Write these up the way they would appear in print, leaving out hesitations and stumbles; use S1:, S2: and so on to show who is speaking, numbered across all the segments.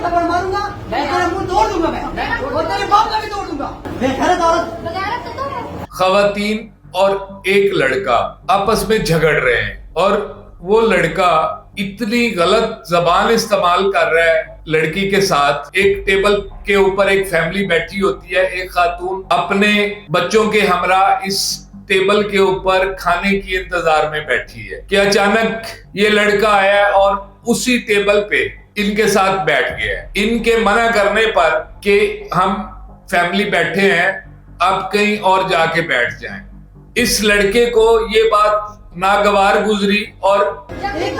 S1: थप्पड़ मारूंगा, तेरा मुंह तोड़ दूंगा मैं, और तेरे बाप का भी तोड़ दूंगा। बेगैरत औरत।
S2: खवातीन और एक लड़का आपस में झगड़ रहे हैं और वो लड़का इतनी गलत जबान इस्तेमाल कर रहा है लड़की के साथ। एक टेबल के ऊपर एक फैमिली बैठी होती है, एक खातून अपने बच्चों के हमरा इस टेबल के ऊपर खाने की इंतजार में बैठी है कि अचानक ये लड़का आया और उसी टेबल पे इनके साथ बैठ गया है। इनके मना करने पर कि हम फैमिली बैठे हैं, आप कहीं और जाके बैठ जाएं। इस लड़के को ये बात नागवार गुजरी और
S1: एक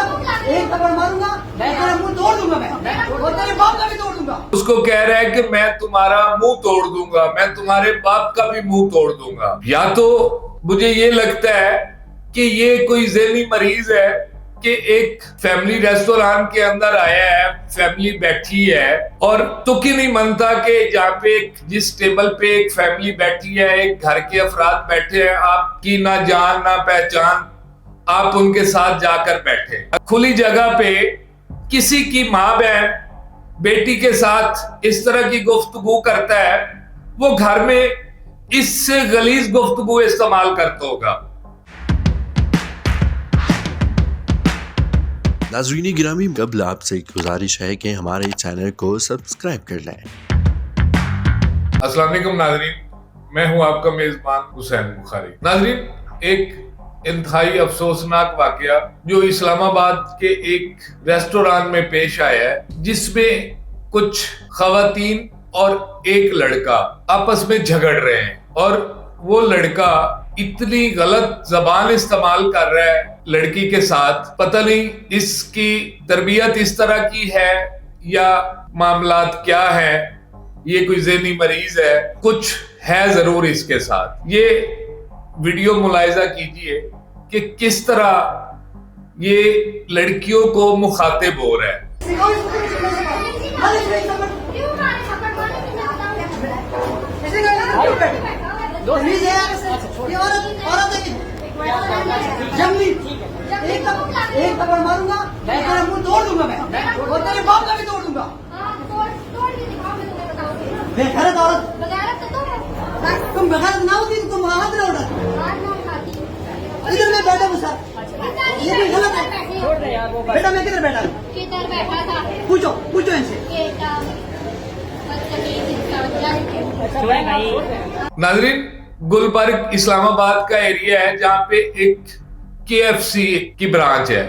S1: थप्पड़ मारूंगा, तेरा मुंह तोड़ दूंगा मैं, और तेरे बाप का भी तोड़ दूंगा।
S2: उसको कह रहा है कि मैं तुम्हारा मुंह तोड़ दूंगा, मैं तुम्हारे बाप का भी मुंह तोड़ दूंगा। या तो मुझे ये लगता है कि ये कोई ज़हनी मरीज है कि एक फैमिली रेस्टोरेंट के अंदर आया है, फैमिली बैठी है और तुक ही नहीं मनता कि जहाँ पे जिस टेबल पे एक फैमिली बैठी है, एक घर के अफराद बैठे हैं, आपकी ना जान ना पहचान, आप उनके साथ जाकर बैठे। खुली जगह पे किसी की माँ बहन बेटी के साथ इस तरह की गुफ्तगू करता है, वो घर में इससे गलीज गुफ्तगू इस्तेमाल करता होगा।
S3: नाज़रीन गिरामी, कबल आपसे एक गुजारिश है कि हमारे चैनल को सब्सक्राइब कर लें।
S2: अस्सलाम वालेकुम नाज़रीन, मैं हूं आपका मेजबान हुसैन बुखारी। नाज़रीन, एक इंतहाई अफसोसनाक वाकया जो इस्लामाबाद के एक रेस्टोरेंट में पेश आया है, जिसमें कुछ खवातीन और एक लड़का आपस में झगड़ रहे हैं और वो लड़का इतनी गलत जबान इस्तेमाल कर रहा है लड़की के साथ। पता नहीं इसकी तरबियत इस तरह की है या मामलात क्या है, ये कोई ज़हनी मरीज है, कुछ है जरूर इसके साथ। ये वीडियो मुलाहिजा कीजिए कि किस तरह ये लड़कियों को मुखातिब हो रहा है।
S1: एक थप्पड़ मारूंगा, तेरा मुंह तोड़ दूंगा मैं, और तेरे बाप का भी तोड़ दूंगा। बेगैरत औरत। तुम बेगैरत ना होती तो तुम हाथ ना उठाती। इधर मैं बैठा हूँ सर, ये भी गलत है। बेटा मैं किधर बैठा हूँ?
S4: किधर बैठा था?
S1: पूछो इनसे।
S2: नाज़रीन, गुलबर्ग इस्लामाबाद का एरिया है जहाँ पे एक KFC की ब्रांच है।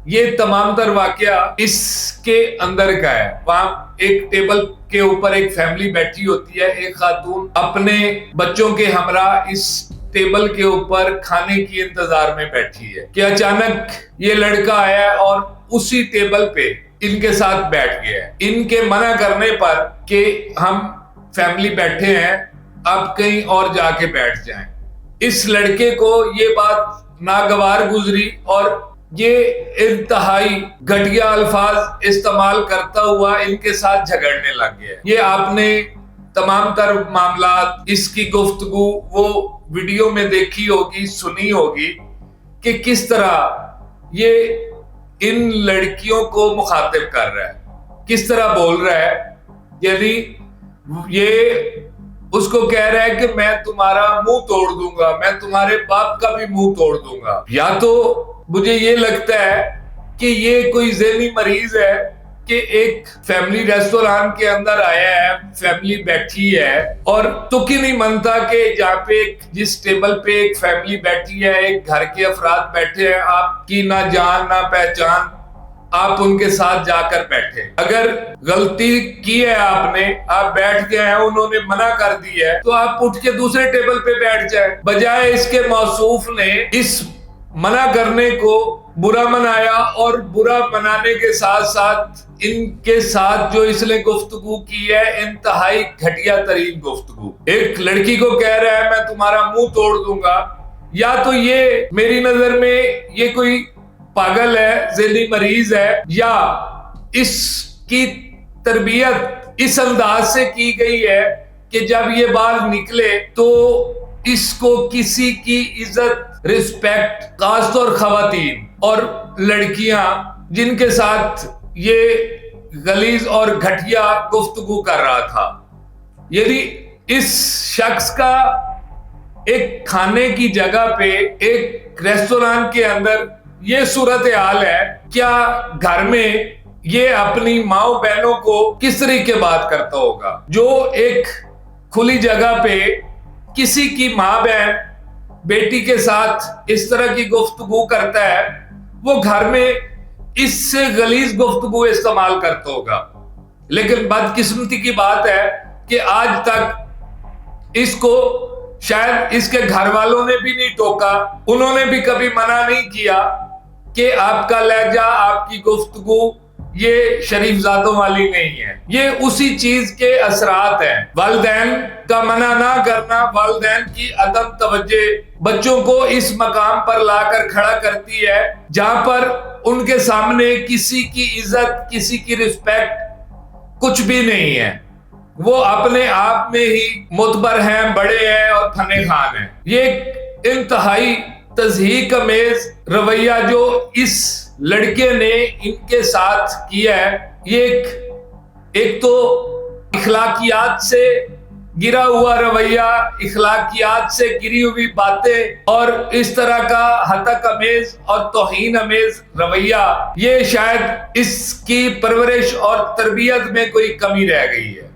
S2: ये तमाम तर वाकया इसके अंदर का है। वहाँ एक टेबल के ऊपर एक फैमिली बैठी होती है, एक खातून अपने बच्चों के हमरा इस टेबल के ऊपर खाने की इंतजार में बैठी है कि अचानक ये लड़का आया और उसी टेबल पे इनके साथ बैठ गया है। इनके मना करने पर कि हम फैमिली बैठे हैं, आप कहीं और जाके बैठ जाएं। इस लड़के को ये बात नागवार गुजरी और ये इंतहाई घटिया अल्फाज इस्तेमाल करता हुआ इनके साथ झगड़ने लग गया। ये आपने तमाम तर मामलात, इसकी गुफ्तगू वो वीडियो में देखी होगी, सुनी होगी कि किस तरह ये इन लड़कियों को मुखातिब कर रहा है, किस तरह बोल रहा है। यानी ये उसको कह रहा है कि मैं तुम्हारा मुंह तोड़ दूंगा, मैं तुम्हारे बाप का भी मुंह तोड़ दूंगा। या तो मुझे ये लगता है कि ये कोई ज़हनी मरीज है कि एक फैमिली रेस्टोरेंट के अंदर आया है, फैमिली बैठी है और तुक ही नहीं मनता कि जहाँ पे जिस टेबल पे एक फैमिली बैठी है, एक घर के अफराद बैठे हैं, आपकी ना जान ना पहचान, आप उनके साथ जाकर बैठे। अगर गलती की है आपने, आप बैठ गए हैं, उन्होंने मना कर दी है, तो आप उठ के दूसरे टेबल पे बैठ जाए। बजाय इसके मौसूफ ने इस मना करने को बुरा मनाया और बुरा मनाने के साथ साथ इनके साथ जो इसने गुफ्तगू की है, इंतहाई घटिया तरीन गुफ्तगू। एक लड़की को कह रहा है मैं तुम्हारा मुंह तोड़ दूंगा। या तो ये मेरी नजर में ये कोई पागल है, ज़हनी मरीज है, या इसकी तरबियत इस अंदाज से की गई है कि जब ये बाहर निकले तो इसको किसी की इज्जत, रिस्पेक्ट, खासतौर खवातीन और लड़कियां जिनके साथ ये गलीज और घटिया गुफ्तगू कर रहा था। यदि इस शख्स का एक खाने की जगह पे, एक रेस्टोरेंट के अंदर ये सूरत हाल है, क्या घर में ये अपनी माओ बहनों को किस तरीके बात करता होगा? जो एक खुली जगह पे किसी की माँ बहन बेटी के साथ इस तरह की गुफ्तगू करता है, वो घर में इससे गलीज गुफ्तगू इस्तेमाल करता होगा। लेकिन बदकिस्मती की बात है कि आज तक इसको शायद इसके घर वालों ने भी नहीं टोका, उन्होंने भी कभी मना नहीं किया कि आपका लहजा, आपकी गुफ्तगू ये शरीफजादों वाली नहीं है। ये उसी चीज के असरात हैं। वालिदैन का मना ना करना, वालिदैन की अदम तवज्जो बच्चों को इस मकाम पर लाकर खड़ा करती है जहां पर उनके सामने किसी की इज्जत, किसी की रिस्पेक्ट कुछ भी नहीं है। वो अपने आप में ही मुतबर हैं, बड़े हैं और फने खान हैं। ये इंतहाई तज़हीक अमेज रवैया जो इस लड़के ने इनके साथ किया है, ये एक तो इखलाकियात से गिरा हुआ रवैया, इखलाकियात से गिरी हुई बातें और इस तरह का हतक अमेज और तौहीन अमेज रवैया, ये शायद इसकी परवरिश और तरबियत में कोई कमी रह गई है।